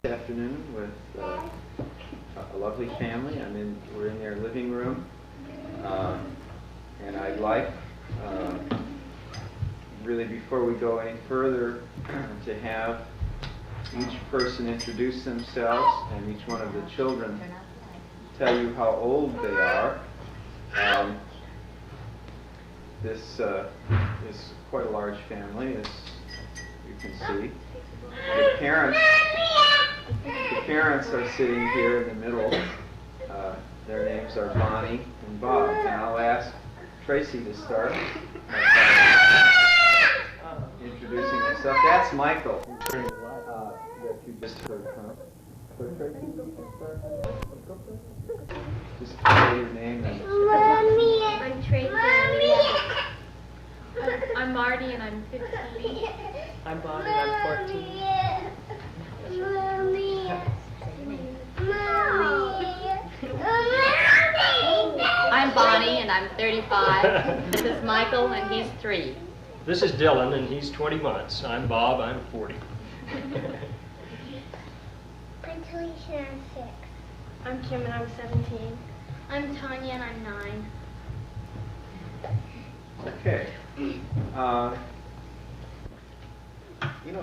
This afternoon with a lovely family. We're in their living room, and I'd like, really before we go any further, to have each person introduce themselves and each one of the children tell you how old they are. This is quite a large family, as you can see. The parents are sitting here in the middle. Their names are Bonnie and Bob. And I'll ask Tracy to start introducing herself. That's Michael. That you just heard from. So Tracy, just say your name and I'm Tracy. I'm Marty and I'm 15. I'm Bonnie and I'm 14. I'm Bonnie and I'm 35. This is Michael and he's 3. This is Dylan and he's 20 months. I'm Bob, I'm 40. I'm Talisha and I'm 6. I'm Kim and I'm 17. I'm Tanya and I'm 9. okay.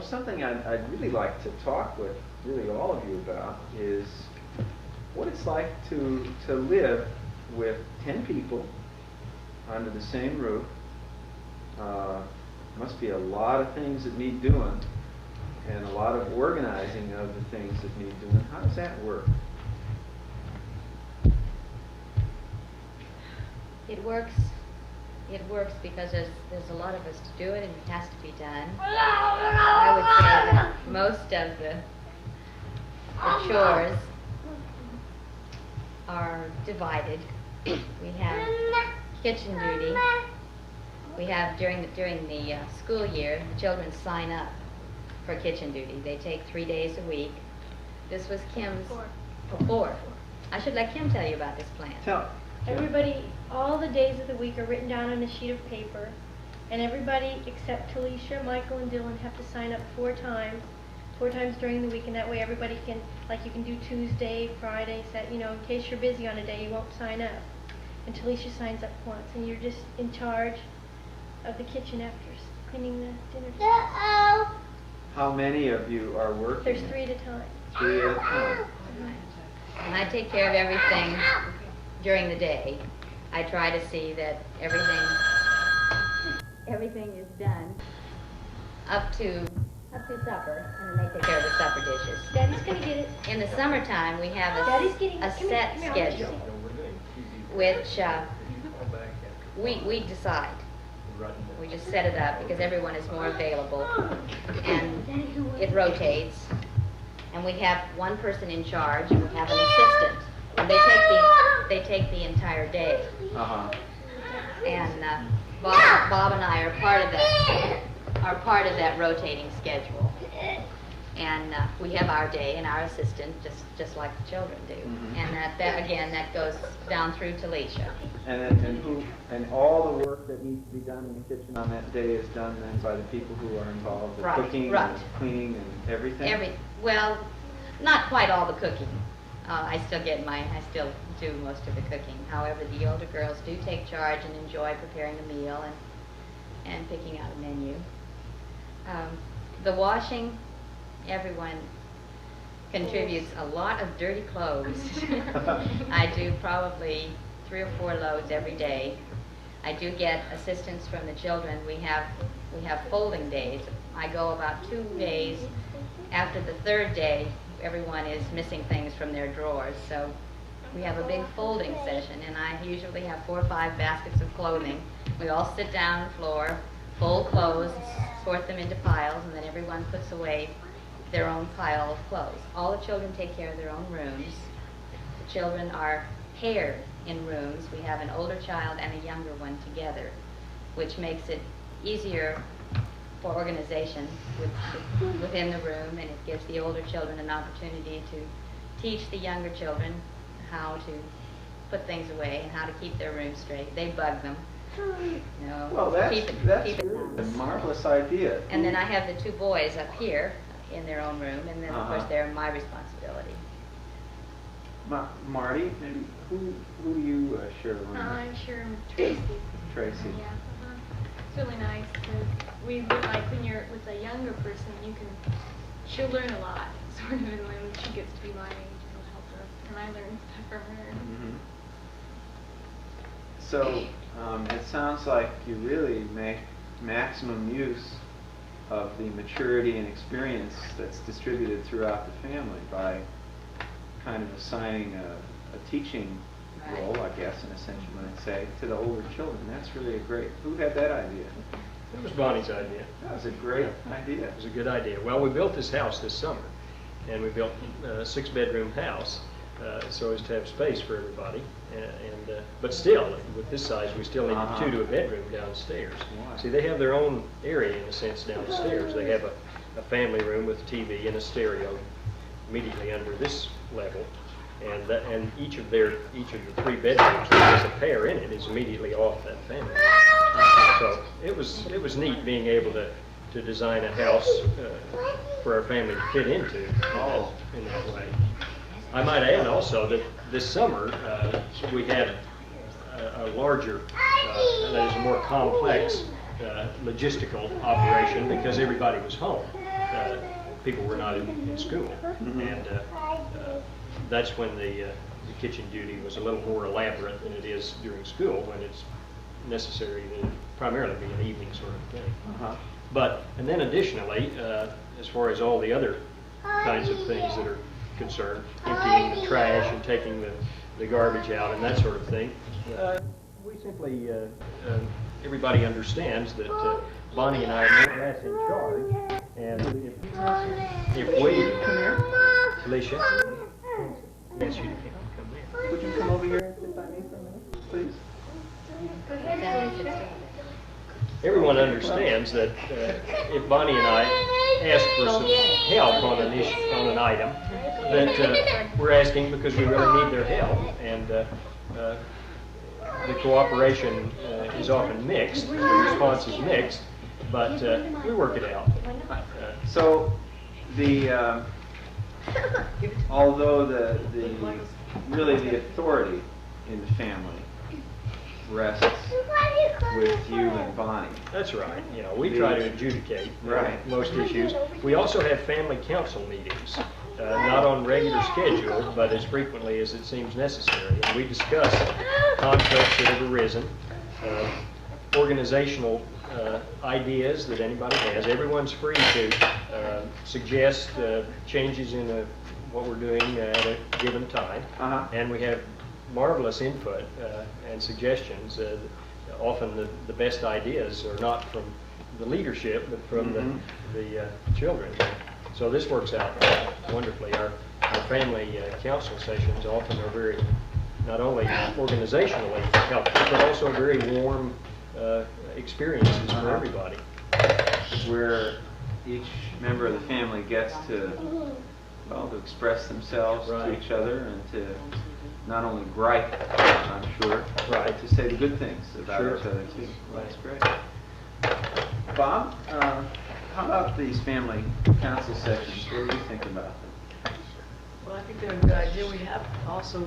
Something I'd really like to talk with really all of you about is what it's like to live with 10 people under the same roof. Must be a lot of things that need doing and a lot of organizing of the things that need doing. How does that work? It works because there's a lot of us to do it and it has to be done. I would say that most of the chores are divided. We have kitchen duty. We have during the school year, the children sign up for kitchen duty. They take 3 days a week. This was Kim's 4. I should let Kim tell you about this plan. Tell. Everybody, all the days of the week are written down on a sheet of paper, and everybody except Talisha, Michael, and Dylan have to sign up 4 times during the week, and that way everybody can, like you can do Tuesday, Friday, Saturday, in case you're busy on a day, you won't sign up. And Talisha signs up once, and you're just in charge of the kitchen after cleaning the dinner table. How many of you are working? There's 3 at a time. 3 at a time. And I take care of everything during the day. I try to see that everything is done up to supper, and then they take care of the supper dishes. Daddy's gonna get it. In the summertime, we have Daddy's getting it. a Come set here, come here, schedule, which we decide. We just set it up because everyone is more available, and it rotates. And we have one person in charge, and we have an assistant. And they take the entire day. And Bob and I are part of that rotating schedule. And we have our day and our assistant, just like the children do. And that goes down through Talisha. And all the work that needs to be done in the kitchen on that day is done then by the people who are involved, the cooking, and cleaning, and everything. Well, not quite all the cooking. I still do most of the cooking. However, the older girls do take charge and enjoy preparing the meal and picking out a menu. The washing, everyone contributes a lot of dirty clothes. I do probably 3 or 4 loads every day. I do get assistance from the children. We have folding days. I go about 2 days. After the 3rd day, everyone is missing things from their drawers, so we have a big folding session, and I usually have 4 or 5 baskets of clothing. We all sit down on the floor, fold clothes, sort them into piles, and then everyone puts away their own pile of clothes. All the children take care of their own rooms. The children are paired in rooms. We have an older child and a younger one together, which makes it easier for organization within the room, and it gives the older children an opportunity to teach the younger children how to put things away and how to keep their room straight. They bug them. Well, that's keep it a marvelous idea. And then I have the 2 boys up here in their own room, and then of course they're my responsibility. Marty, maybe who do you share a room with? I'm sure with Tracy. Tracy. Yeah. It's really nice because we like when you're with a younger person, she'll learn a lot, sort of, and when she gets to be my age, it'll help her, and I learn stuff from her. Mm-hmm. So it sounds like you really make maximum use of the maturity and experience that's distributed throughout the family by kind of assigning a teaching role, I guess, in a sense you might say, to the older children. That's really a great. Who had that idea? It was Bonnie's idea. That was a great idea. It was a good idea. Well, we built this house this summer, and we built a 6-bedroom house so as to have space for everybody. But still, with this size, we still needed 2 to a bedroom downstairs. Wow. See, they have their own area, in a sense, downstairs. They have a family room with a TV and a stereo immediately under this level. And each of the 3 bedrooms, there's a pair in it, is immediately off that family. So it was neat being able to design a house for our family to fit into in that way. I might add also that this summer we had a larger, that is a more complex logistical operation because everybody was home. People were not in school, and that's when the kitchen duty was a little more elaborate than it is during school, when it's necessary to primarily be an evening sort of thing. But, and then additionally, as far as all the other kinds of things that are concerned, emptying the trash and taking the garbage out and that sort of thing, we simply, everybody understands that Bonnie and I are more or less in charge, and if we, Alicia, yes, you can come in. Would you come over here and sit by me for a minute, please? Everyone understands that if Bonnie and I ask for some help on an item, that we're asking because we really need their help, and the cooperation is often mixed, the response is mixed, but we work it out. So although really the authority in the family rests with you and Bonnie. That's right. You know, we try to adjudicate most issues. We also have family council meetings, not on regular schedule, but as frequently as it seems necessary. And we discuss conflicts that have arisen, organizational ideas that anybody has. Everyone's free to suggest changes in what we're doing at a given time, and we have marvelous input and suggestions. Often the best ideas are not from the leadership, but from the children. So this works out wonderfully. Our family council sessions often are very, not only organizationally helpful, but also very warm experiences for everybody. Where each member of the family gets to express themselves to each other and to not only gripe, I'm sure, but to say the good things about each other too. Well, that's great. Bob, how about these family council sessions? What do you think about them? Well, I think they're a good idea. We have also,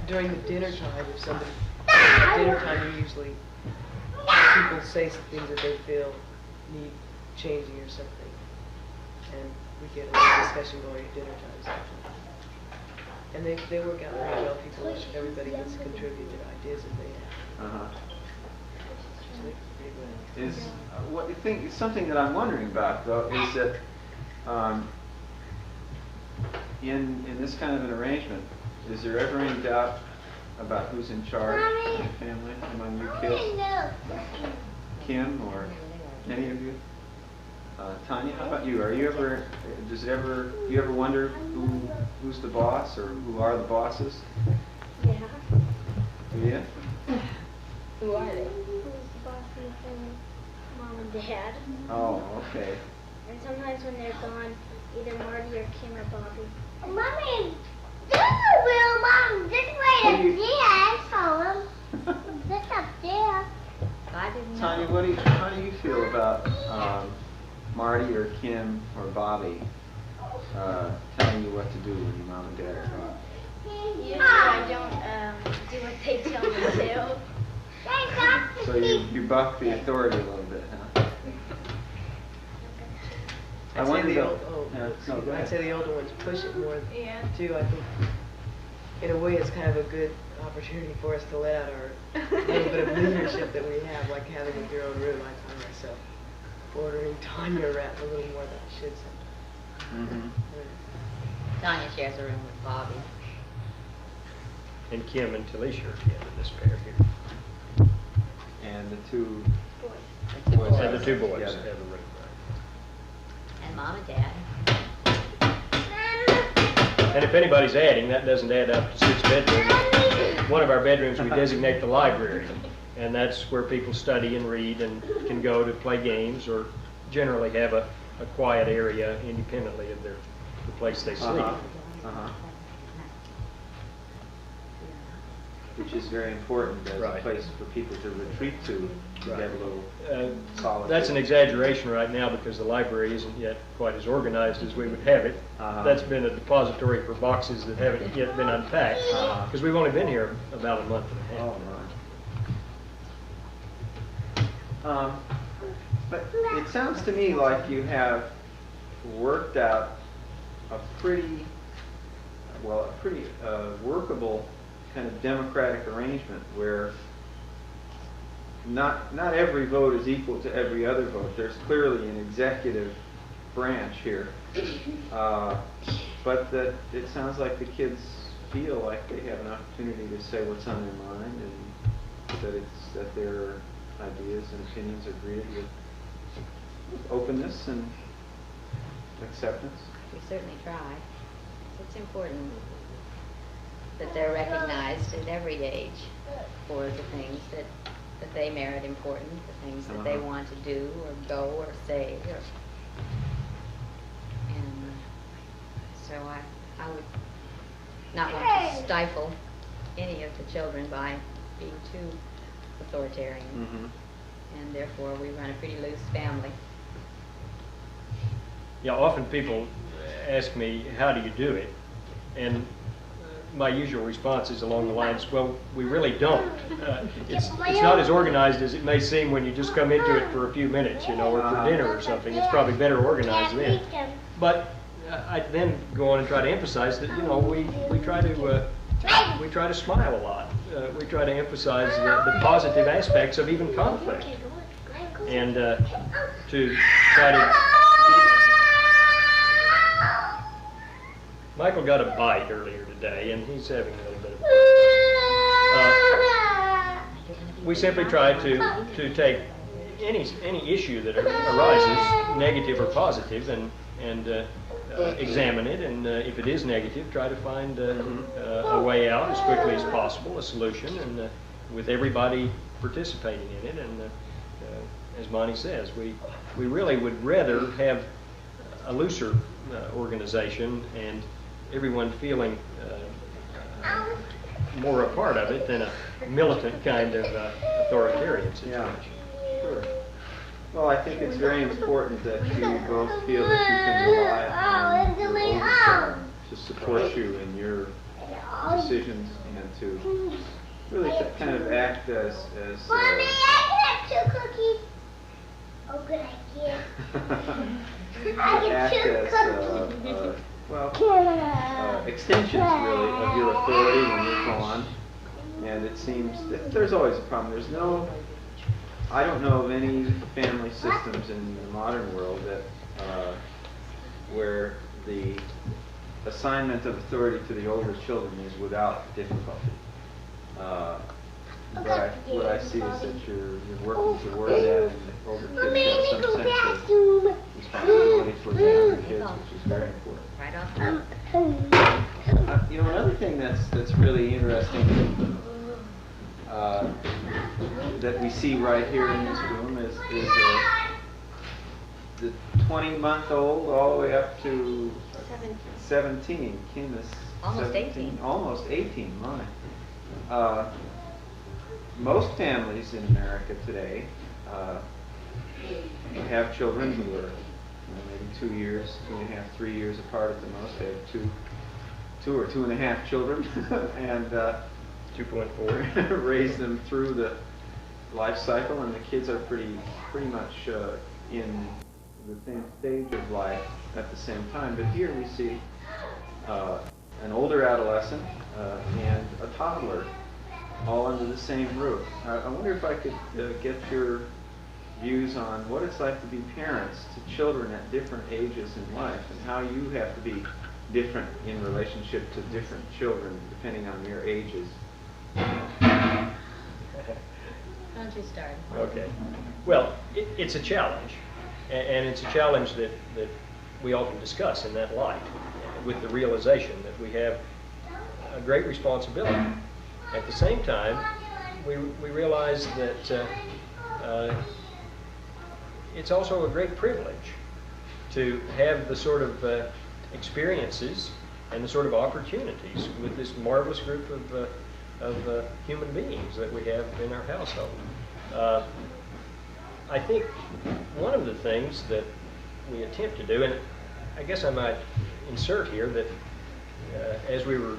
during the dinner time, if somebody, at dinner time, usually people say some things that they feel need changing or something. And we get a little discussion going at dinner times actually. And they work out very well. Everybody gets to contribute their ideas that they have. So they're pretty good. What you think? Something that I'm wondering about though is that in this kind of an arrangement, is there ever any doubt about who's in charge of the family among you kids? Kim or any of you? Tanya, how about you? Are you ever? Do you ever wonder who's the boss or who are the bosses? Yeah. Do you? Who are they? Who's the boss in the family? Mom and Dad. Oh, okay. And sometimes when they're gone, either Marty or Kim or Bobby. Mommy, this is real Mom. This way up there. I saw him. This up there. I didn't know. Tanya, how do you feel about Marty or Kim or Bobby telling you what to do when your mom and dad are gone? Usually I don't do what they tell me to. So you buck the authority a little bit, huh? I I'd say wonder the though. old, No, go I'd ahead. say the older ones push it more Yeah. too. I think in a way it's kind of a good opportunity for us to let out our little bit of leadership that we have, like having your own room. I find myself ordering Tanya around a little more than I should sometimes. Mhm. Tanya shares a room with Bobby. And Kim and Talisha are the end of this pair here. And the two The two boys. boys. And the two boys Yeah. have a room, And Mom and Dad. right? And if anybody's adding, that doesn't add up to 6 bedrooms. One of our bedrooms we designate the library, and that's where people study and read and can go to play games or generally have a quiet area independently of the place they sleep. Uh-huh. Which is very important as a Right. place for people to retreat to Right. get a little solitude. That's an exaggeration right now because the library isn't yet quite as organized as we would have it. Uh-huh. That's been a depository for boxes that haven't yet been unpacked Uh-huh. because we've only been here about a month and a half. Oh, my. But it sounds to me like you have worked out a pretty workable kind of democratic arrangement where not every vote is equal to every other vote. There's clearly an executive branch here, but that it sounds like the kids feel like they have an opportunity to say what's on their mind, and that their ideas and opinions are greeted with openness and acceptance. We certainly try. It's important that they're recognized at every age for the things that they merit important, the things that they Uh-huh. want to do or go or say. And so I would not want to stifle any of the children by being too authoritarian. Mm-hmm. And therefore we run a pretty loose family. Yeah, often people ask me, how do you do it? And my usual response is along the lines, well, we really don't. It's not as organized as it may seem when you just come into it for a few minutes, or for dinner or something. It's probably better organized then. But I then go on and try to emphasize that, we try to smile a lot. We try to emphasize the positive aspects of even conflict. And to try to... Michael got a bite earlier today, and he's having a little bit of... we simply try to take any issue that arises, negative or positive, and examine it, and if it is negative, try to find a way out as quickly as possible, a solution, and with everybody participating in it. And as Monty says, we really would rather have a looser organization and everyone feeling more a part of it than a militant kind of authoritarian situation. Yeah, sure. Well, I think it's very important that you both feel that you can rely on your older children to support you in your decisions and to really kind of act as Mommy, I can have 2 cookies. Oh, good idea. I act get 2 as cookies. extensions really of your authority when you're gone. And it seems that there's always a problem. I don't know of any family systems in the modern world that where the assignment of authority to the older children is without difficulty. What I see is that you're working toward that, and the older kids have some sense of responsibility towards the younger kids, which is very important. Right on. Another thing that's really interesting that we see right here in this room is the 20-month-old all the way up to 17. Kim is Almost 17, 18. Almost 18, my. Most families in America today have children who are maybe 2 years, 2.5, 3 years apart at the most. They have two or 2.5 children, and 2.4. raise them through the life cycle, and the kids are pretty much in the same stage of life at the same time. But here we see an older adolescent and a toddler all under the same roof. I wonder if I could get your views on what it's like to be parents to children at different ages in life, and how you have to be different in relationship to different children depending on their ages. Why don't you start? Okay. Well, it's a challenge, and it's a challenge that we often discuss in that light, with the realization that we have a great responsibility. At the same time, we realize that it's also a great privilege to have the sort of experiences and the sort of opportunities with this marvelous group of human beings that we have in our household. I think one of the things that we attempt to do, and I guess I might insert here that as we were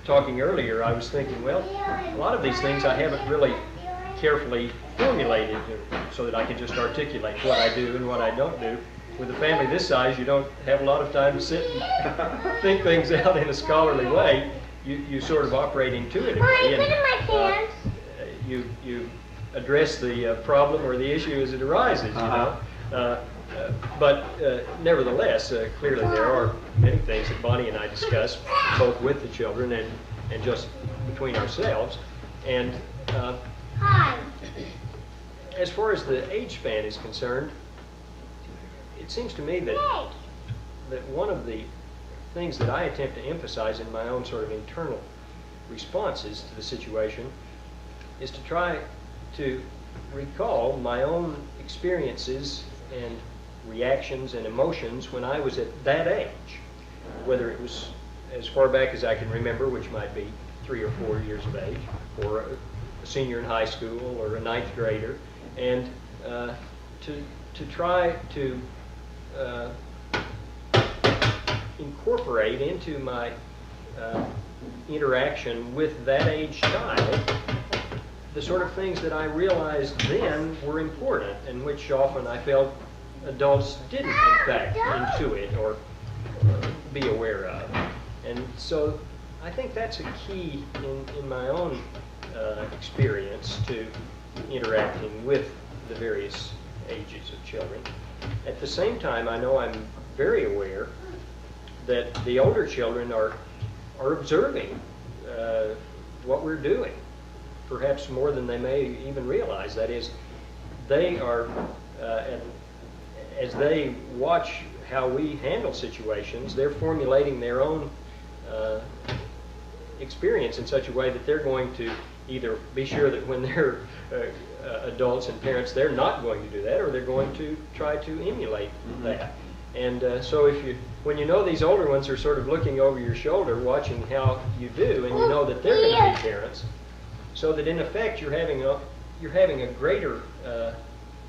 talking earlier, I was thinking, well, a lot of these things I haven't really carefully formulated so that I can just articulate what I do and what I don't do. With a family this size, you don't have a lot of time to sit and think things out in a scholarly way. You sort of operate intuitively. Mommy, put in my pants. You address the problem or the issue as it arises, you know. But nevertheless, clearly there are many things that Bonnie and I discuss, both with the children and just between ourselves. And Hi. as far as the age span is concerned, it seems to me that one of the things that I attempt to emphasize in my own sort of internal responses to the situation is to try to recall my own experiences and reactions and emotions when I was at that age, whether it was as far back as I can remember, which might be 3 or 4 years of age, or a senior in high school, or a 9th grader, and to try to incorporate into my interaction with that age child the sort of things that I realized then were important, and which often I felt adults didn't in fact intuit or be aware of. And so I think that's a key in my own experience to interacting with the various ages of children. At the same time, I know I'm very aware that the older children are observing what we're doing, perhaps more than they may even realize. That is, they are, as they watch how we handle situations, they're formulating their own experience in such a way that they're going to either be sure that when they're adults and parents, they're not going to do that, or they're going to try to emulate that. And so when you know these older ones are sort of looking over your shoulder, watching how you do, and you know that they're going to be parents, so that in effect you're having a greater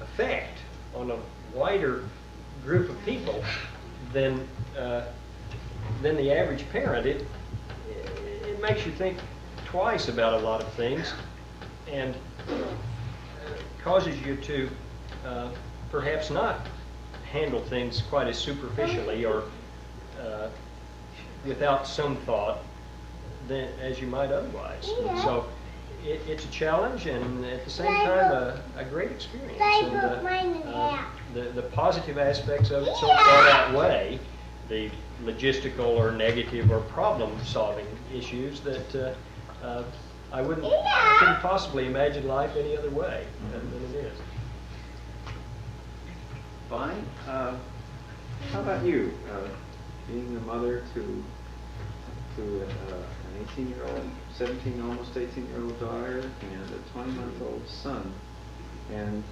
effect on a wider group of people than the average parent. It makes you think twice about a lot of things, and causes you to perhaps not handle things quite as superficially or without some thought as you might otherwise. And so it's a challenge, and at the same time a great experience. And the positive aspects of it so far outweigh the logistical or negative or problem-solving issues that I couldn't possibly imagine life any other way than it is. Bonnie, how about you? Being a mother to an 18-year-old, 17, almost 18-year-old daughter, and a 20-month-old son, and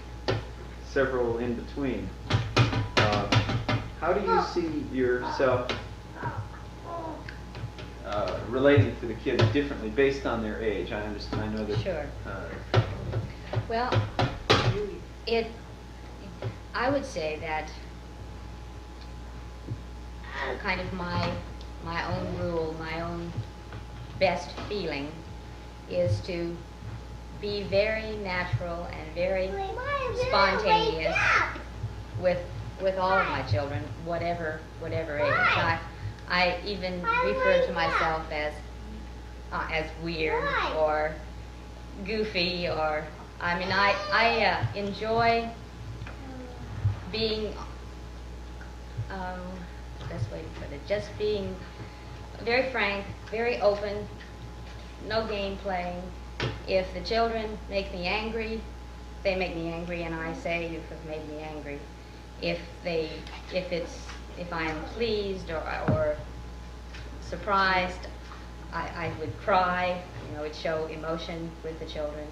several in between. How do you see yourself relating to the kids differently based on their age? I understand. I know that. Sure. Well, I would say that kind of my own rule, my own best feeling is to be very natural and very spontaneous with all of my children, whatever age. I even refer to myself as weird or goofy, or I mean I enjoy being best way to put it, just being very frank, very open, no game playing. If the children make me angry, they make me angry, and I say you have made me angry. If I'm pleased or surprised, I would cry. You know, would show emotion with the children.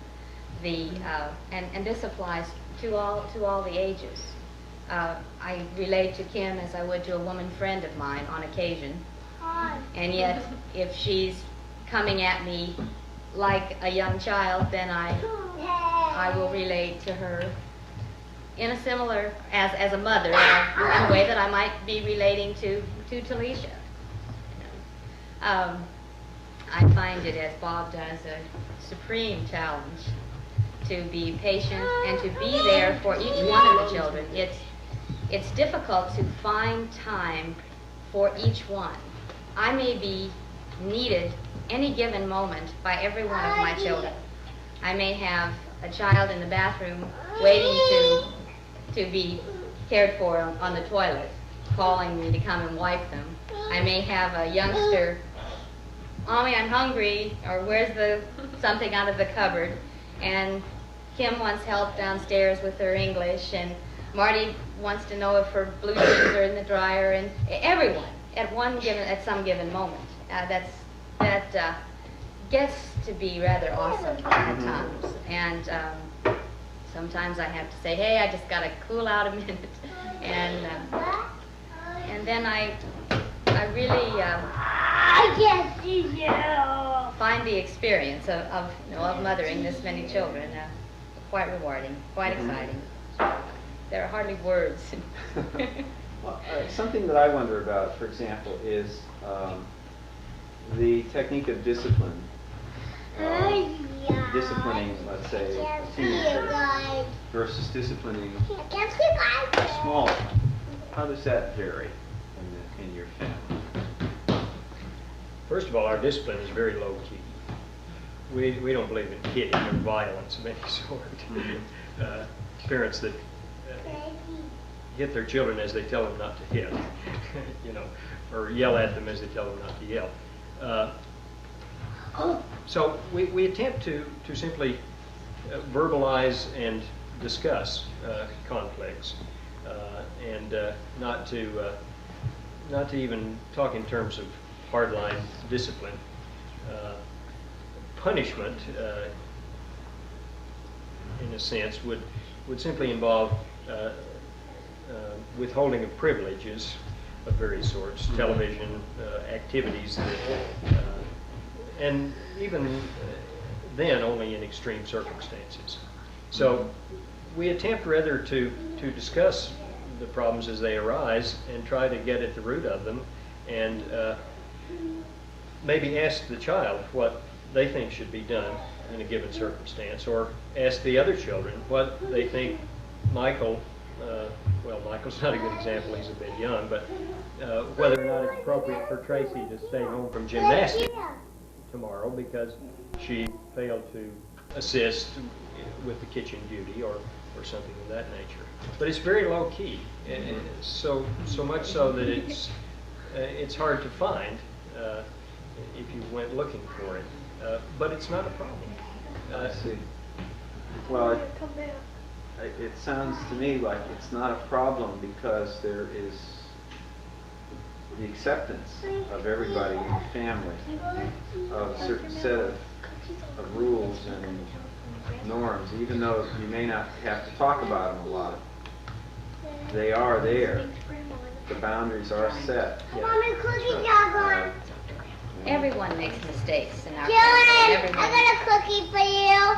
And this applies to all the ages. I relate to Kim as I would to a woman friend of mine on occasion, and yet if she's coming at me like a young child, then I will relate to her in a similar, as a mother, in a way that I might be relating to Talisha. I find it, as Bob does, a supreme challenge to be patient and to be there for each one of the children. It's difficult to find time for each one. I may be needed any given moment by every one of my children. I may have a child in the bathroom waiting to be cared for on the toilet, calling me to come and wipe them. I may have a youngster, "Mommy, I'm hungry," or "Where's something out of the cupboard?" And Kim wants help downstairs with her English, and Marty wants to know if her blue jeans are in the dryer, and everyone at some given moment. That gets to be rather awesome at times, and sometimes I have to say, "Hey, I just got to cool out a minute," and then I really find the experience of mothering this many children quite rewarding, quite exciting. There are hardly words. Well, something that I wonder about, for example, is the technique of discipline. Disciplining, let's say, a teenager versus disciplining a small one. How does that vary in your family? First of all, our discipline is very low key. We don't believe in hitting or violence of any sort. Parents that hit their children as they tell them not to hit, or yell at them as they tell them not to yell. So we attempt to simply verbalize and discuss conflicts, and not to even talk in terms of hardline discipline. Punishment, in a sense, would simply involve withholding of privileges of various sorts, television, activities, and even then only in extreme circumstances. So we attempt rather to discuss the problems as they arise and try to get at the root of them, and maybe ask the child what they think should be done in a given circumstance, or ask the other children what they think Michael, well, Michael's not a good example, he's a bit young, but whether or not it's appropriate for Tracy to stay home from gymnastics tomorrow because she failed to assist with the kitchen duty or something of that nature. But it's very low key, and so much so that it's hard to find if you went looking for it. But it's not a problem. I see. Well, it sounds to me like it's not a problem because there is the acceptance of everybody in the family of a certain set of rules and norms, even though you may not have to talk about them a lot. They are there. The boundaries are set. Mommy, cookies are gone. Everyone makes mistakes in our Dylan, family. I got a cookie for you.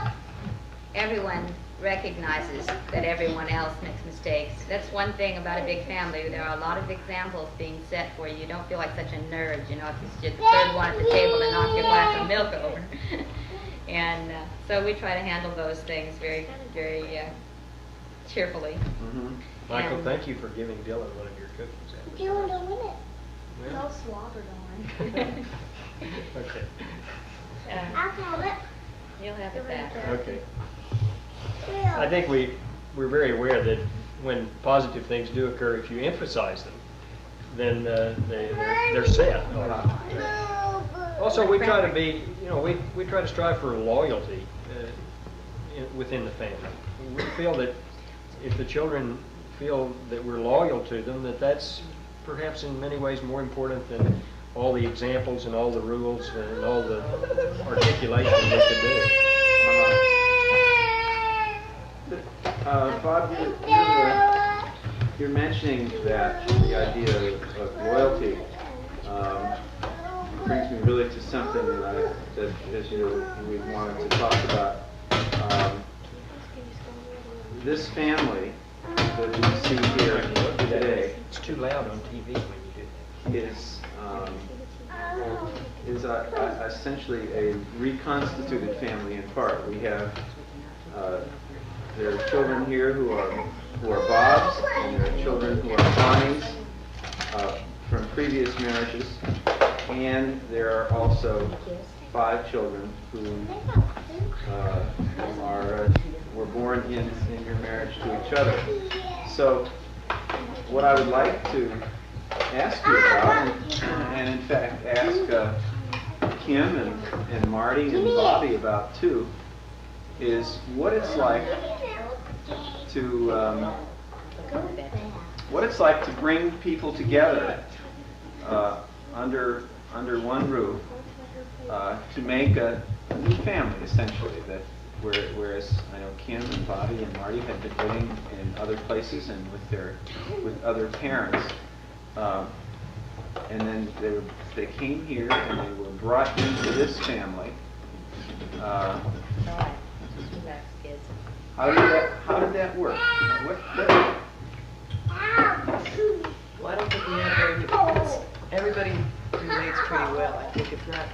Everyone recognizes that everyone else makes mistakes. That's one thing about a big family. There are a lot of examples being set for you. You don't feel like such a nerd, you know, if you're the third one at the table and knock your glass of milk over. And so we try to handle those things very, very cheerfully. Michael, And- thank you for giving Dylan one of your cookies. Do you want to win it? It's all slobbered on. Okay. I'll call it. You'll have it back. Okay. I think we're very aware that when positive things do occur, if you emphasize them, then they're set. Also, we try to be, you know, we try to strive for loyalty within the family. We feel that if the children feel that we're loyal to them, that's perhaps in many ways more important than all the examples and all the rules and all the articulation they could do. Bob, you're mentioning that the idea of loyalty brings me really to something that as we wanted to talk about. This family that we see here today It's too loud on TV when you do that. is essentially a reconstituted family in part. We have there are children here who are Bob's, and there are children who are Bonnie's from previous marriages, and there are also 5 children who were born in your marriage to each other. So, what I would like to ask you about, and in fact ask Kim and Marty and Bobby about too, is what it's like to bring people together under one roof to make a new family, essentially. That whereas I know Kim and Bobby and Marty had been living in other places and with other parents, and then they came here and they were brought into this family. How did that work? Well, I don't think we have very many. Everybody relates pretty well. I think it's not.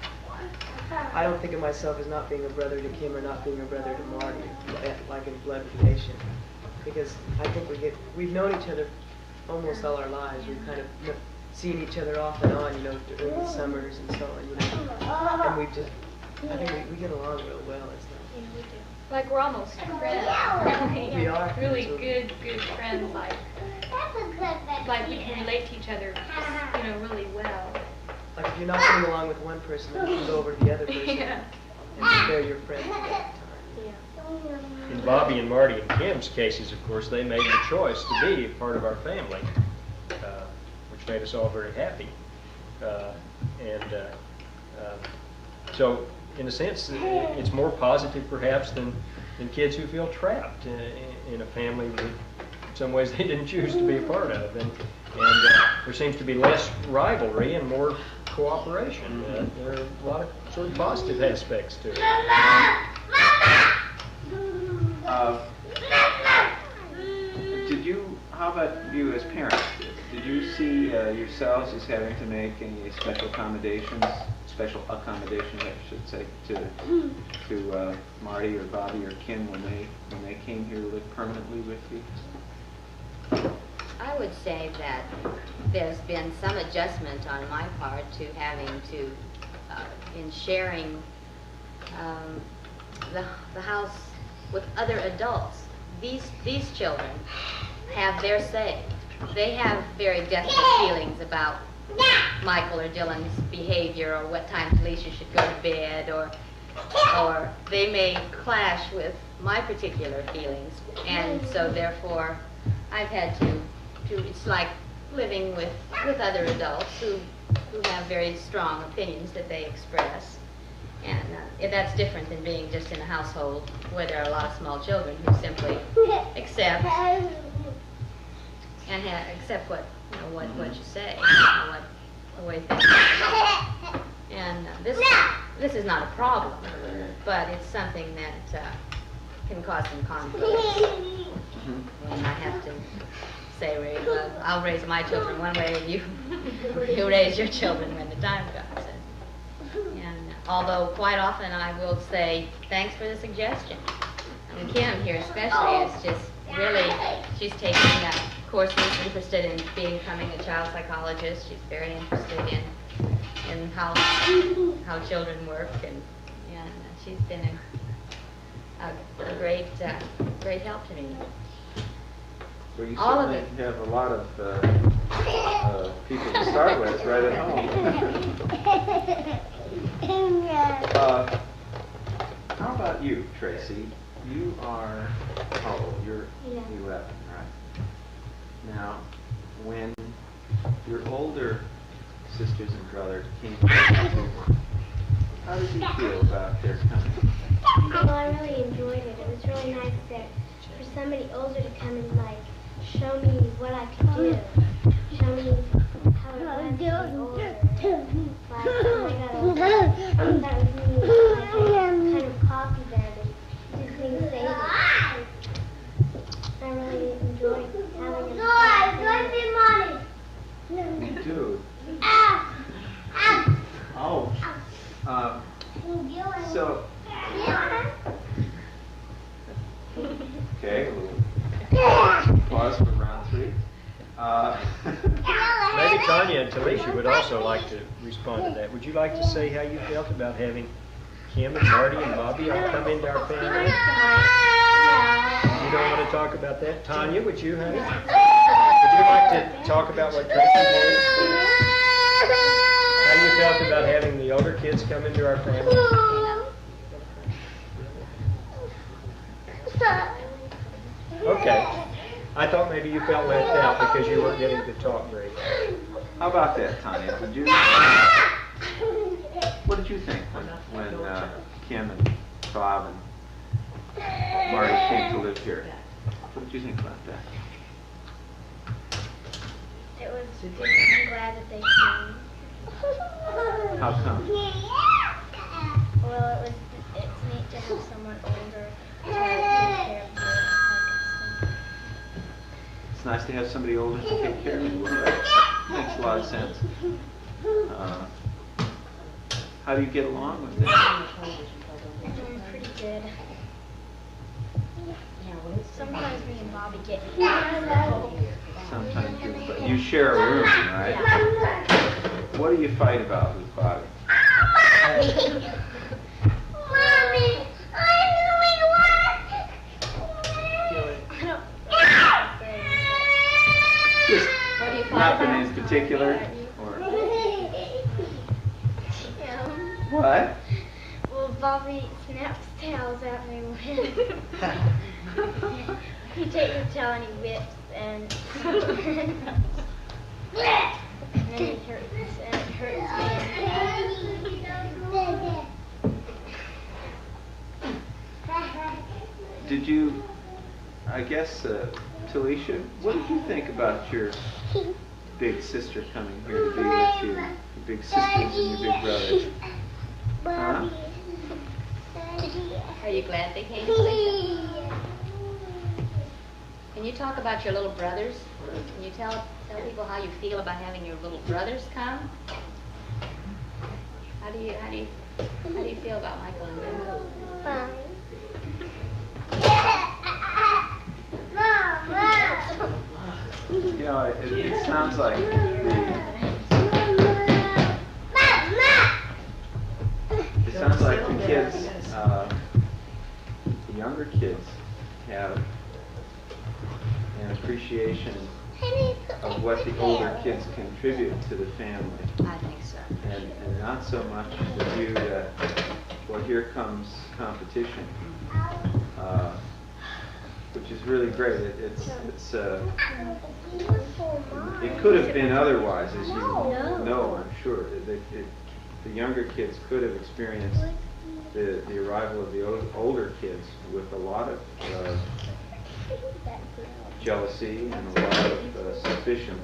I don't think of myself as not being a brother to Kim or not being a brother to Marty, like in blood relation, because I think we've known each other almost all our lives. We've kind of seen each other off and on, you know, during the summers and so on, you know, and I think we get along real well. It's not. Like we're almost friends. We are. Really Absolutely. good friends. Like we can relate to each other, you know, really well. Like if you're not getting along with one person, then you can go over to the other person Yeah. and they're your friends at that time. Yeah. In Bobby and Marty and Kim's cases, of course, they made the choice to be part of our family, which made us all very happy. So, in a sense, it's more positive perhaps than kids who feel trapped in a family that in some ways they didn't choose to be a part of. And there seems to be less rivalry and more cooperation. There are a lot of sort of positive aspects to it. How about you as parents? Did you see yourselves as having to make any special accommodations, I should say, to Marty or Bobby or Kim when they came here to live permanently with you? I would say that there's been some adjustment on my part to having to, in sharing the house with other adults. These children have their say. They have very definite feelings about Michael or Dylan's behavior or what time Felicia should go to bed, or they may clash with my particular feelings, and so therefore I've had to it's like living with other adults who have very strong opinions that they express, and that's different than being just in a household where there are a lot of small children who simply accept and accept what you say, what the way things are. And this is not a problem, but it's something that can cause some conflict. Mhm. When I have to say, well, I'll raise my children one way and you raise your children when the time comes. And although quite often I will say, thanks for the suggestion. And Kim here especially is just really, she's taking courses, interested in becoming a child psychologist. She's very interested in how children work, and she's been a great help to me. Well, you All of certainly have a lot of people to start with right at home. How about you, Tracy? You are how old? You're 11, right? Now, when your older sisters and brothers came to you, how did you feel about their coming? Well, I really enjoyed it. It was really nice that for somebody older to come and like show me what I could do, show me how it was to be older. Like, oh my God, that was me, like kind of copy them and do things they did. I really enjoyed having them. Me too. Oh. So. Okay. Pause for round 3. Maybe Tanya and Talisha would also like to respond to that. Would you like to say how you felt about having Kim and Marty and Bobby all come into our family? You don't want to talk about that? Tanya, would you like to talk about what Tracy did? How you felt about having the older kids come into our family? Okay. I thought maybe you felt left out because you weren't getting to talk very well. How about that, Tanya? What did you think when Kim and Bob and Marty came to live here? What did you think about that? It was, I'm glad that they came. How come? Well, it's neat to have someone older to take care of you. It's nice to have somebody older to take care of you. Well, that makes a lot of sense. How do you get along with them? Pretty good. Sometimes me and Bobby get Sometimes you share a room, right? What do you fight about with Bobby? Mommy, I'm doing work. Just What do you find nothing about? in particular? Or what? Well, Bobby snaps tails at me when he takes his tail and he whips and then it hurts me. Did you, I guess, Talisha, what did you think about your big sister coming here to be with you? Your big sisters and your big brothers? Huh? Are you glad they came, Talisha? Can you talk about your little brothers? Can you tell people how you feel about having your little brothers come? How do you feel about Michael and Ben? Fine. You know, it sounds like the kids, the younger kids, have an appreciation of what the older kids contribute to the family, I think so. and not so much the view that, well, here comes competition, which is really great. It could have been otherwise, as you know, I'm sure. The younger kids could have experienced the arrival of the older kids with a lot of jealousy and a lot of suspicion.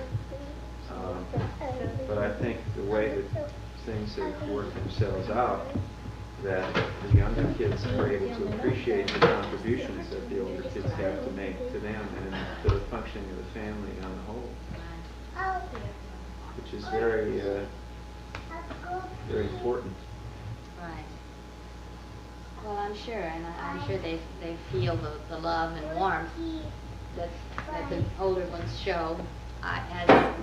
But I think the way that things have worked themselves out that the younger kids are able to appreciate the contributions that the older kids have to make to them and to the functioning of the family on the whole, which is very, very important. Right. Well, I'm sure, and I'm sure they feel the love and warmth that the older ones show.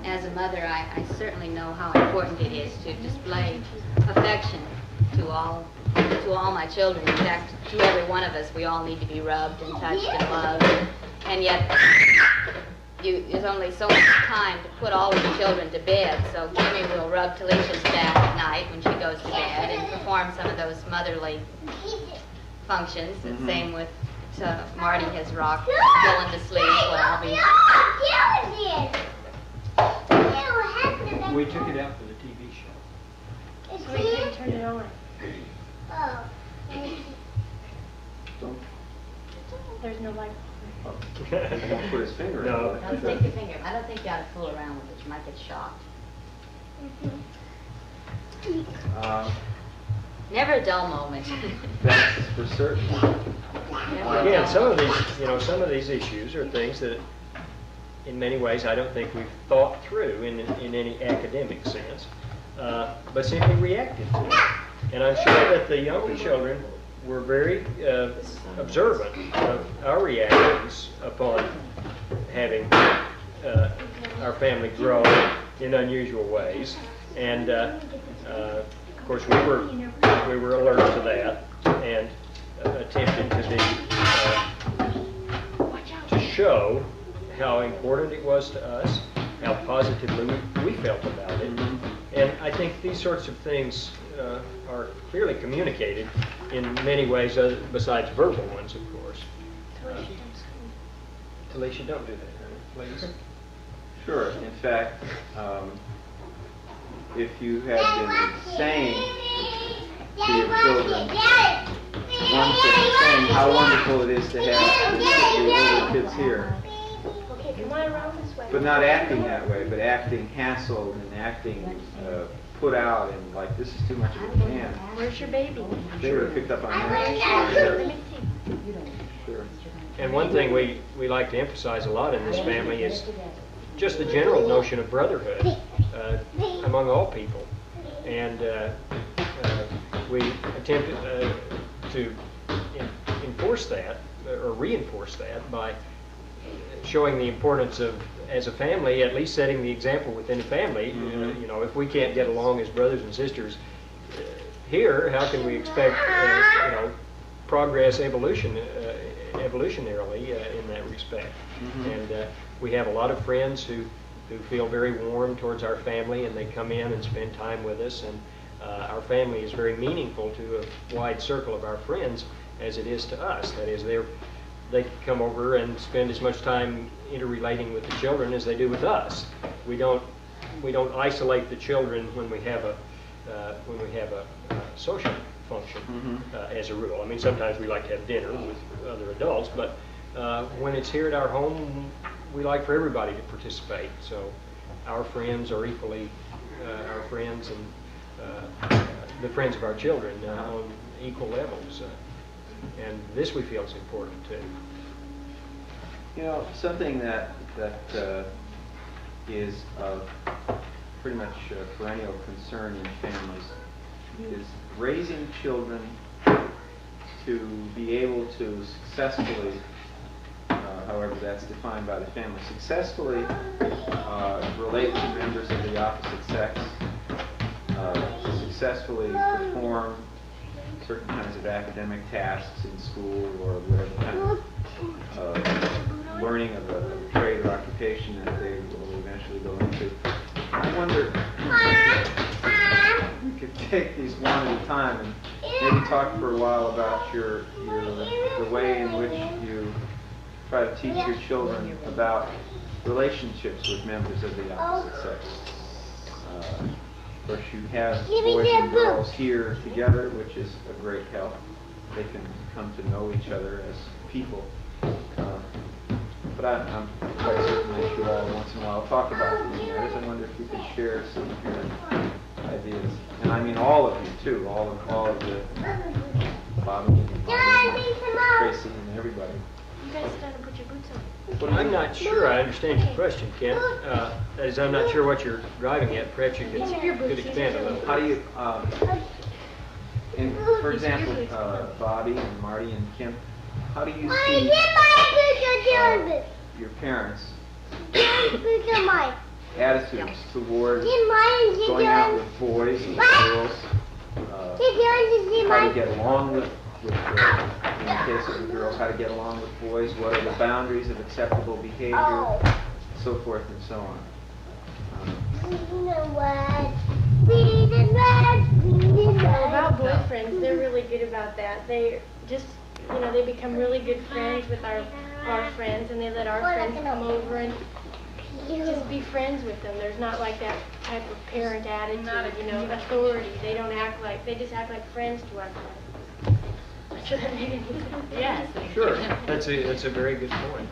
As a mother, I certainly know how important it is to display affection to all my children. In fact, to every one of us, we all need to be rubbed and touched and loved. And yet, there's only so much time to put all of the children to bed. So Kimmy will rub Talicia's back at night when she goes to bed and perform some of those motherly functions. And same with Marty has rocked Dylan to sleep when I'll be. We took it out for the TV show. So we can't turn it on. There's no light. Don't put his finger No. in Don't it. stick your finger. I don't think you ought to fool around with it. You might get shocked. Never a dull moment. That's for certain. Again, some of these issues are things that, in many ways, I don't think we've thought through in any academic sense, but simply reacted to. And I'm sure that the younger children were very observant of our reactions upon having our family grow in unusual ways, and of course we were alert to that and attempted to show how important it was to us, how positively we felt about it, and I think these sorts of things are clearly communicated in many ways besides verbal ones, of course. Talicia, don't do that, honey, please. Sure. In fact, if you have been saying to your children one thing, saying how wonderful it is to have the older kids here, Okay, come on around this way. but not acting that way, but acting hassled and acting put out and like this is too much of a man. Where's your baby? They would have picked up on Let that. me see. Sure. And one thing we like to emphasize a lot in this family is just the general notion of brotherhood among all people. And we attempt to enforce that, or reinforce that, by showing the importance of, as a family, at least setting the example within the family. You know, if we can't get along as brothers and sisters here, how can we expect, progress evolutionarily in that respect? And we have a lot of friends who feel very warm towards our family, and they come in and spend time with us, and our family is very meaningful to a wide circle of our friends as it is to us. That is, they come over and spend as much time interrelating with the children as they do with us. We don't isolate the children when we have a social function as a rule. I mean, sometimes we like to have dinner with other adults, but when it's here at our home, we like for everybody to participate. So our friends are equally our friends, and the friends of our children on equal levels. And this we feel is important too. You know, something that is of pretty much perennial concern in families is raising children to be able to successfully, however that's defined by the family, successfully relate to members of the opposite sex, successfully perform certain kinds of academic tasks in school or whatever kind of learning of a trade or occupation that they will eventually go into. I wonder if we could take these one at a time and maybe talk for a while about the way in which you try to teach your children about relationships with members of the opposite sex. Of course, you have boys and girls here together, which is a great help. They can come to know each other as people. But I'm quite certain that you all once in a while talk about these matters. I wonder if you could share some of your ideas. And I mean all of you too, all of the Bobby and Marty and Tracy and everybody. You guys sit down and put your boots on. I'm not sure I understand your question, Ken. That is, I'm not sure what you're driving at. Perhaps you could expand a little. How do you, for example, Bobby and Marty and Kim, how do you see your parents' attitudes toward going out with boys and girls? How to get along with in the case of the girls, how to get along with boys, what are the boundaries of acceptable behavior, so forth and so on. About boyfriends, they're really good about that. They just, they become really good friends with our friends, and they let our friends come over and just be friends with them. There's not like that type of parent attitude, authority. They don't act like, they just act like friends to our friends. Yes. Sure, that's a very good point.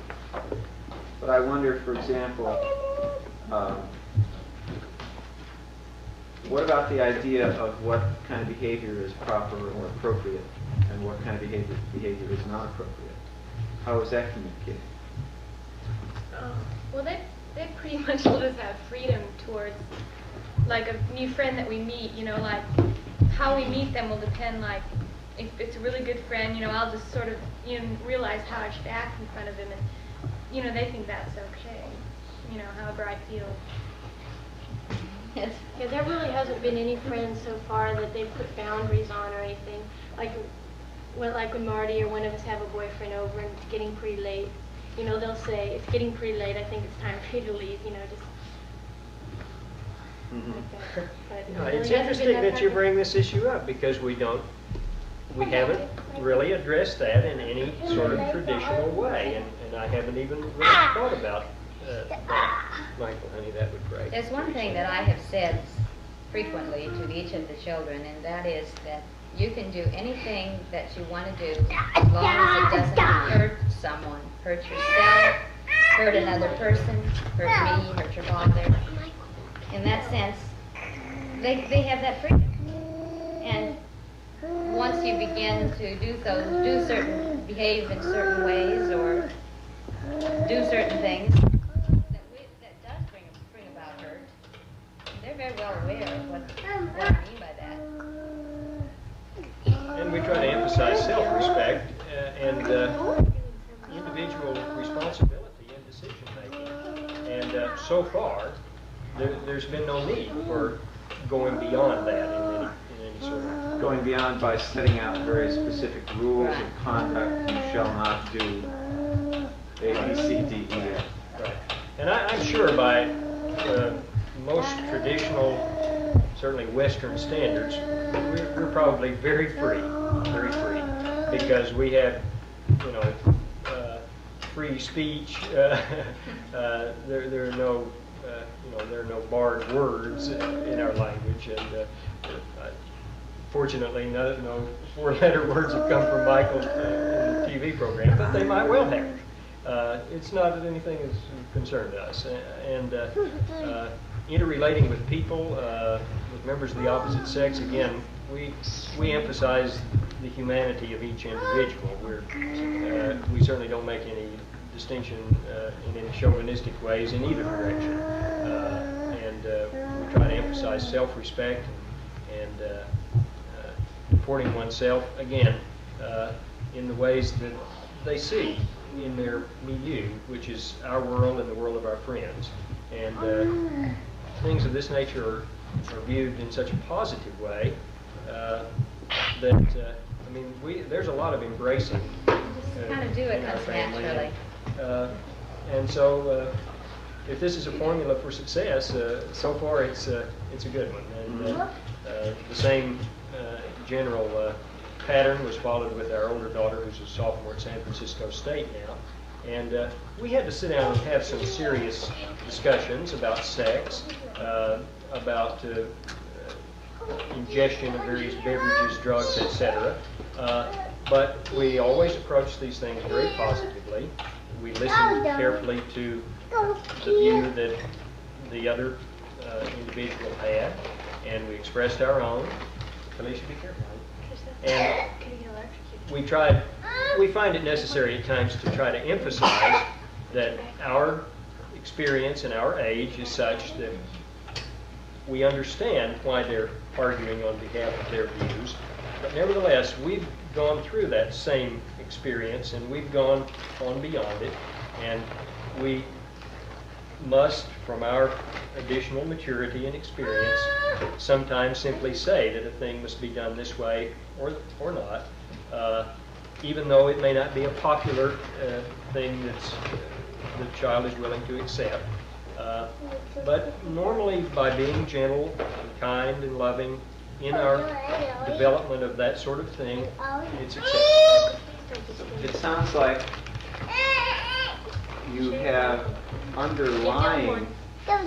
But I wonder, for example, what about the idea of what kind of behavior is proper or appropriate, and what kind of behavior is not appropriate? How is that communicated? Well, they pretty much let us have freedom towards, like, a new friend that we meet, like, how we meet them will depend, like, if it's a really good friend, I'll just sort of, realize how I should act in front of him, and, they think that's okay, however I feel. Yeah, there really hasn't been any friends so far that they've put boundaries on or anything. Like when Marty or one of us have a boyfriend over and it's getting pretty late, they'll say, it's getting pretty late, I think it's time for you to leave, just like that. But It's interesting that you bring this issue up, because we haven't really addressed that in any sort of traditional way, and I haven't even really thought about that. Michael, honey, that would be great. There's one thing that I have said frequently to each of the children, and that is that you can do anything that you want to do as long as it doesn't hurt someone, hurt yourself, hurt another person, hurt me, hurt your father. In that sense, they have that freedom. And once you begin to behave in certain ways or do certain things that does bring about hurt, they're very well aware of what I mean by that. And we try to emphasize self-respect and individual responsibility in decision-making. And so far, there's been no need for going beyond that in any sort of... Going beyond by setting out very specific rules of conduct. You shall not do A, B, C, D, E, F. Right. And I'm sure by most traditional, certainly Western standards, we're probably very free, because we have, free speech. There are no, there are no barred words in our language, and fortunately, no four-letter words have come from Michael in the TV program, but they might well have. It's not anything that's a concern to us. And interrelating with people, with members of the opposite sex, again, we emphasize the humanity of each individual. We certainly don't make any distinction in any chauvinistic ways in either direction. And we try to emphasize self-respect and supporting oneself, again, in the ways that they see in their milieu, which is our world and the world of our friends. And things of this nature are viewed in such a positive way that, there's a lot of embracing Just kind of do it in our family. naturally. And so, if this is a formula for success, so far it's a good one. And the same general pattern was followed with our older daughter, who's a sophomore at San Francisco State now. And we had to sit down and have some serious discussions about sex, about ingestion of various beverages, drugs, etc. But we always approached these things very positively. We listened carefully to the view that the other individual had, and we expressed our own. Felicia, be careful. And we find it necessary at times to try to emphasize that our experience and our age is such that we understand why they're arguing on behalf of their views, but nevertheless, we've gone through that same experience and we've gone on beyond it, and we must, from our additional maturity and experience, sometimes simply say that a thing must be done this way or not, even though it may not be a popular thing that's the child is willing to accept. But normally, by being gentle and kind and loving in our development of that sort of thing, it's acceptable. It sounds like you have underlying the Give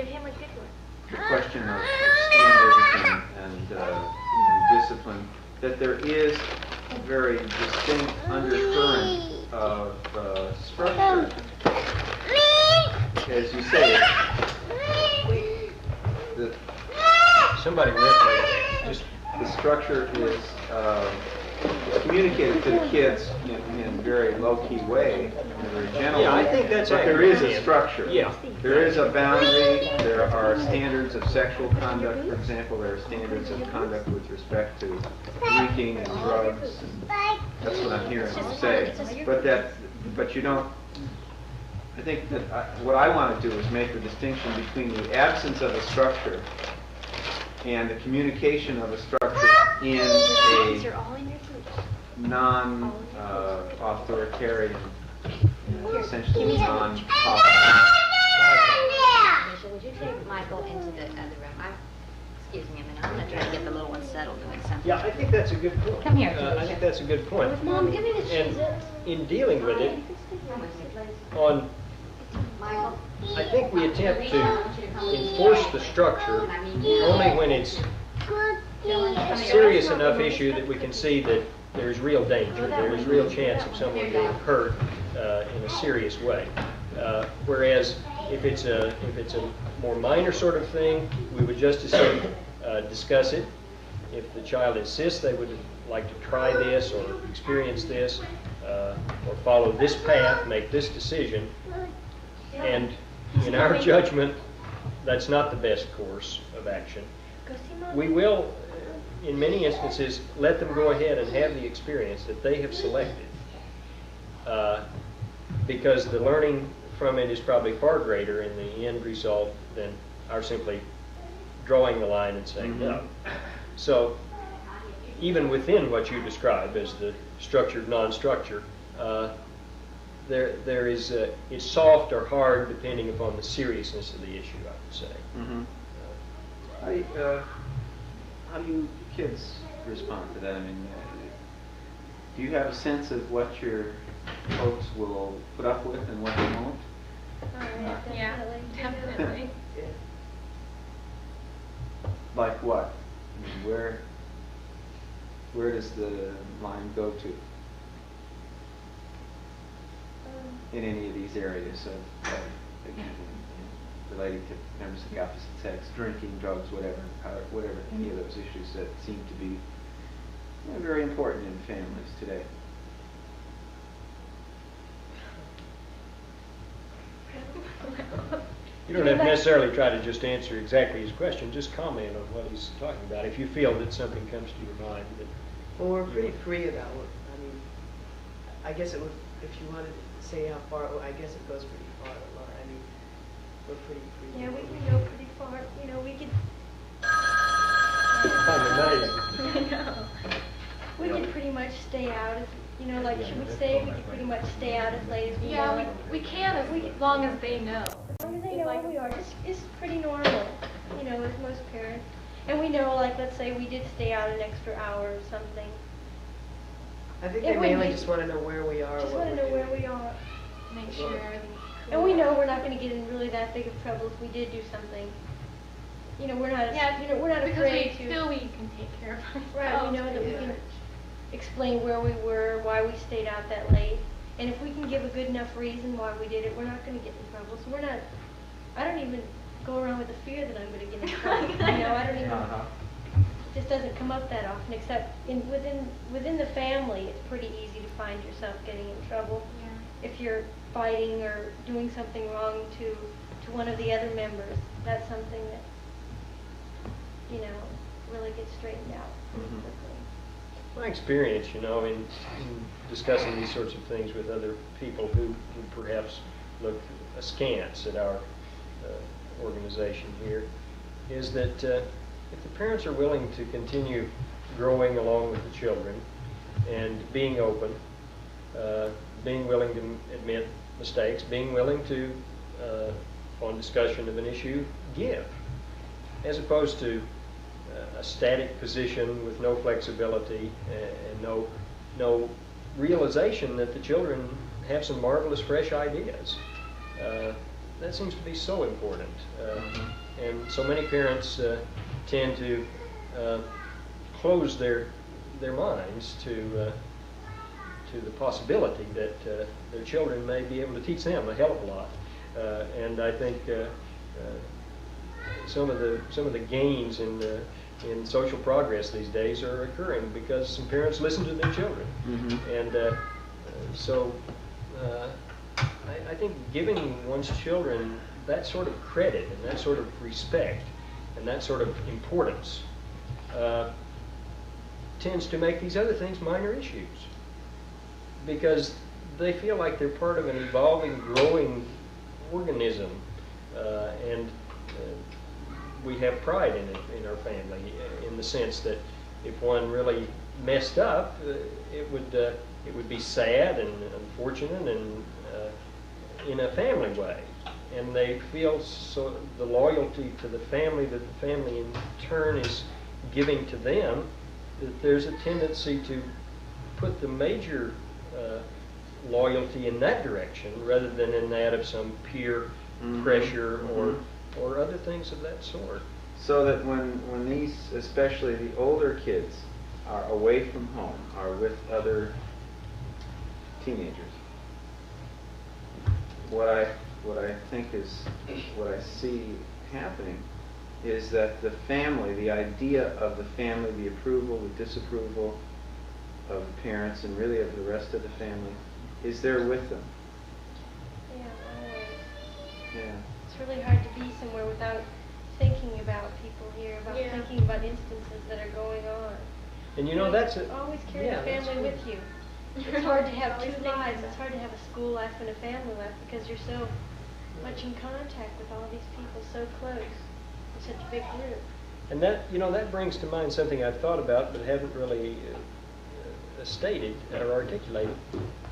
him a good one. question of standards and discipline, that there is a very distinct undercurrent of structure. As you say, Somebody referred just the structure is communicated to the kids in a very low-key way, in a very gentle Yeah, I way. think that's But there is a accurate. structure. Yeah. There is a boundary. There are standards of sexual conduct, for example. There are standards of conduct with respect to drinking and drugs. That's what I'm hearing you say. But you don't. I think that what I want to do is make the distinction between the absence of a structure and the communication of a structure in a non-authoritarian, essentially non-hostile. Would you take Michael into the other room? Excuse me a minute. I'm going to try to get the little one settled doing something. Yeah, I think that's a good point. Come here, I think that's a good point. Mom, give me the And cheese. in dealing with it, on, Michael. I think we attempt to enforce the structure only when it's a serious enough issue that we can see that there's real danger, there's real chance of someone being hurt in a serious way. Whereas if it's a more minor sort of thing, we would just as soon discuss it. If the child insists they would like to try this or experience this or follow this path, make this decision, and in our judgment, that's not the best course of action. We will, in many instances, let them go ahead and have the experience that they have selected, because the learning from it is probably far greater in the end result than our simply drawing the line and saying no. So even within what you describe as the structured non-structure, there is it's soft or hard depending upon the seriousness of the issue, I would say. How do you kids respond to that? I mean, do you have a sense of what your folks will put up with and what they won't? Yeah, definitely. Like what? I mean, where does the line go to? In any of these areas of relating to members of the opposite sex, drinking, drugs, whatever, any of those issues that seem to be very important in families today. You don't have to necessarily try to just answer exactly his question, just comment on what he's talking about. If you feel that something comes to your mind that... Well, we're pretty free about it. I mean, I guess it would, if you wanted to say how far, I guess it goes pretty far, Laura. I mean, we're pretty free. Yeah, we can go pretty far. You know, we could. Amazing. I know. We could pretty much stay out. You know, like should we say we could pretty much stay out as late as we Yeah, want. we can as long as they know. As long as they know where we are, it's pretty normal. You know, as most parents. And we know, like, let's say we did stay out an extra hour or something. I think It they would mainly be- just want to know where we are. Just what want to we're know where doing. we are. Make sure everything's cool. And we know we're not going to get in really that big of trouble if we did do something. You know, we're not. Yeah, you know, we're not because afraid we to. feel we can take care of ourselves. Right, we know that we can explain where we were, why we stayed out that late. And if we can give a good enough reason why we did it, we're not going to get in trouble. So we're not, I don't even go around with the fear that I'm going to get in trouble. You know, I don't even. Uh-huh. It just doesn't come up that often, except within the family. It's pretty easy to find yourself getting in trouble if you're fighting or doing something wrong to one of the other members. That's something that, you know, really gets straightened out pretty Mhm. quickly. My experience, you know, in discussing these sorts of things with other people who perhaps look askance at our organization here, is that if the parents are willing to continue growing along with the children and being open, being willing to admit mistakes, being willing to, on discussion of an issue, give, as opposed to a static position with no flexibility and no realization that the children have some marvelous fresh ideas. That seems to be so important. And so many parents tend to close their minds to the possibility that their children may be able to teach them a hell of a lot. And I think some of the gains in social progress these days are occurring because some parents listen to their children. And so I think giving one's children that sort of credit and that sort of respect and that sort of importance tends to make these other things minor issues, because they feel like they're part of an evolving, growing organism, and we have pride in it in our family, in the sense that if one really messed up, it would be sad and unfortunate and in a family way, and they feel so the loyalty to the family that the family in turn is giving to them, that there's a tendency to put the major loyalty in that direction rather than in that of some peer pressure or other things of that sort. So that when these, especially the older kids, are away from home, are with other teenagers, what I think is, what I see happening is that the family, the idea of the family, the approval, the disapproval of the parents and really of the rest of the family is there with them. Yeah, always. Yeah. It's really hard to be somewhere without thinking about people here, about thinking about instances that are going on. And you know, that's always carry the that's family true. with you. It's hard to have two lives. It's hard to have a school life and a family life because you're so much in contact with all these people so close. It's such a big group. And that, you know, that brings to mind something I've thought about but haven't really stated or articulated.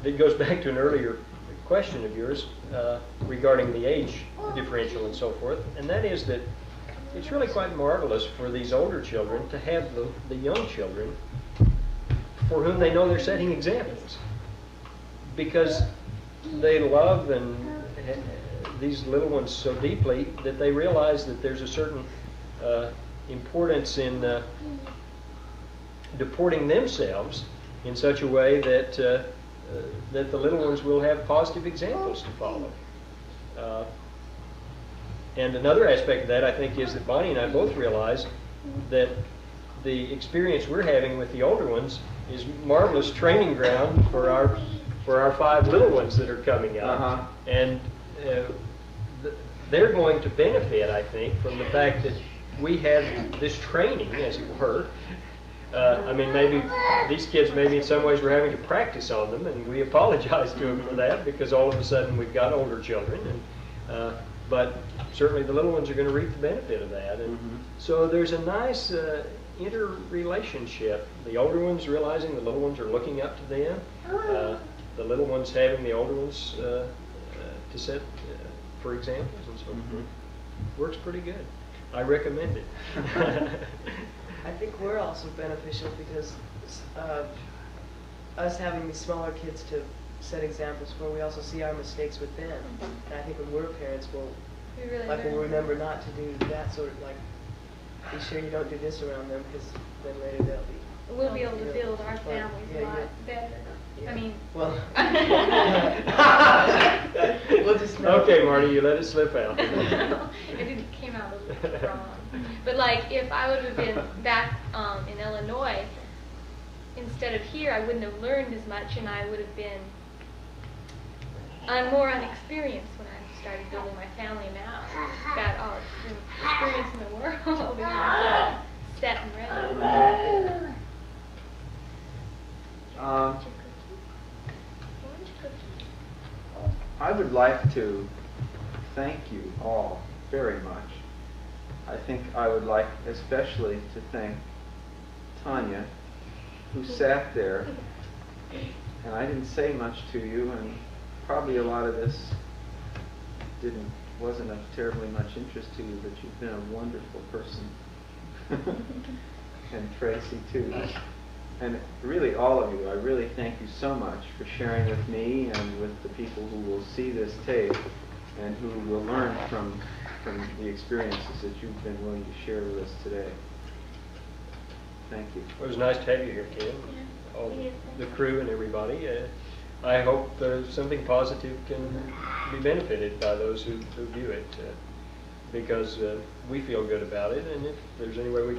That goes back to an earlier question of yours regarding the age differential and so forth, and that is that it's really quite marvelous for these older children to have the young children for whom they know they're setting examples, because they love and these little ones so deeply that they realize that there's a certain importance in deporting themselves in such a way that that the little ones will have positive examples to follow. And another aspect of that, I think, is that Bonnie and I both realize that the experience we're having with the older ones is marvelous training ground for our 5 little ones that are coming up. And they're going to benefit, I think, from the fact that we had this training, as it were. I mean, maybe these kids, maybe in some ways we're having to practice on them, and we apologize to them for that, because all of a sudden we've got older children. And, but certainly the little ones are going to reap the benefit of that. And so there's a nice interrelationship. The older ones realizing the little ones are looking up to them. The little ones having the older ones to set for examples and so forth. Works pretty good. I recommend it. I think we're also beneficial because of us having these smaller kids to set examples for. We also see our mistakes with them. And I think when we're parents, we'll remember not to do that sort of, like, be sure you don't do this around them, because then later they'll be we'll be able to build our families a lot better. I mean, Well. We'll just. Okay, Marty, you let it slip out. it came out a little wrong. But like, if I would have been back in Illinois instead of here, I wouldn't have learned as much, and I would have been more unexperienced when I started building my family now. Got all the experience in the world, and I'm set and ready. I would like to thank you all very much. I think I would like especially to thank Tanya, who sat there, and I didn't say much to you, and probably a lot of this wasn't of terribly much interest to you, but you've been a wonderful person. And Tracy too. And really all of you, I really thank you so much for sharing with me and with the people who will see this tape and who will learn from the experiences that you've been willing to share with us today. Thank you. It was nice to have you here, Kim. All the crew and everybody. I hope something positive can be benefited by those who view it, because we feel good about it, and if there's any way we can